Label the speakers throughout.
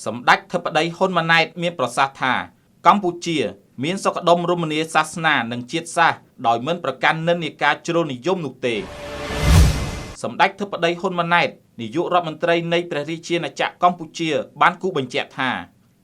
Speaker 1: សម្ដេចធិបតីហ៊ុនម៉ាណែតមានប្រសាសន៍ថាកម្ពុជាមានសុខដុមរមនាសាសនានិងជាតិសាសន៍ដោយមិនប្រកាន់និន្នាការជ្រុលនិយមនោះទេសម្ដេចធិបតីហ៊ុនម៉ាណែតនាយករដ្ឋមន្ត្រីនៃព្រះរាជាណាចក្រកម្ពុជាបានគូបញ្ជាក់ថា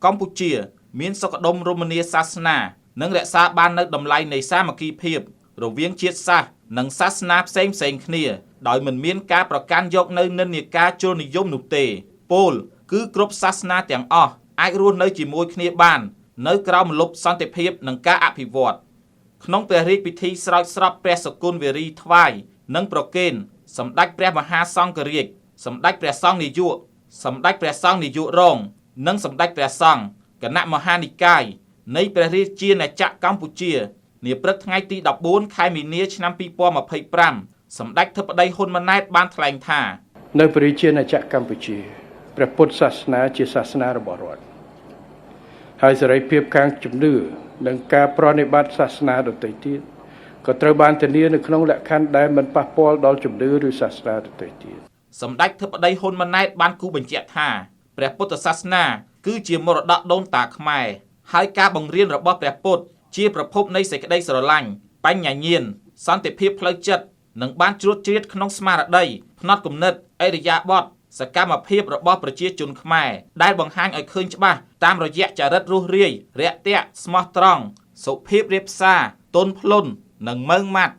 Speaker 1: កម្ពុជាមានសុខដុមរមនាសាសនានិងរក្សាបាននូវតម្លៃនៃសាមគ្គីភាពរវាងជាតិសាសន៍និងសាសនាផ្សេងៗគ្នាដោយមិនមានការប្រកាន់យកនៅនិន្នាការជ្រុលនិយមនោះទេពោលគឺគ្រប់សាសនាទាំងអស់អាចរស់នៅជាមួយគ្នាបាននៅក្រោមម្លប់សន្តិភាពនិងការអភិវឌ្ឍក្នុងព្រះរាជពិធីស្រោចស្រពព្រះសុគន្ធវេរីថ្វាយនិងប្រគេនសម្ដេចព្រះមហាសង្ឃរាជសម្ដេចព្រះសង្ឃនាយកសម្ដេចព្រះសង្ឃនាយករងនិងសម្ដេចព្រះសង្ឃគណៈមហានិកាយនៃព្រះរាជាណាចក្រកម្ពុជានាព្រឹកថ្ងៃទី14ខែមីនាឆ្នាំ2025សម្ដេចធិបតីហ៊ុនម៉ាណែតបានថ្លែងថា
Speaker 2: នៅព្រះរាជាណាចក្រកម្ពុជាព្រះពុទ្ធសាសនាជាសាសនារបស់រដ្ឋហើយសេរីភាពខាងជំនឿនិងការប្រតិបត្តិសាសនាដទៃទៀតក៏ត្រូវបានធានានៅក្នុងលក្ខខណ្ឌដែលមិនប៉ះពាល់ដល់ជំនឿឬសាសនាដទៃទៀត
Speaker 1: សម្ដេចធិបតីហ៊ុនម៉ាណែតបានគូបញ្ជាក់ថាព្រះពុទ្ធសាសនាគឺជាមរតកដូនតាខ្មែរហើយការបង្រៀនរបស់ព្រះពុទ្ធជាប្រភពនៃសេចក្តីស្រឡាញ់បញ្ញាញាណសន្តិភាពផ្លូវចិត្តនិងបានជ្រួតជ្រាបក្នុងស្មារតីផ្នត់គំនិតអរិយាបថសកម្មភាពរបស់ប្រជាជនខ្មែរដែលបង្ហាញឲ្យឃើញច្បាស់តាមរយៈចរិតរស់រាយរាក់ទាក់ស្មោះត្រង់សុភាពរាបសារទន់ភ្លន់និងម៉ឺងម៉ាត់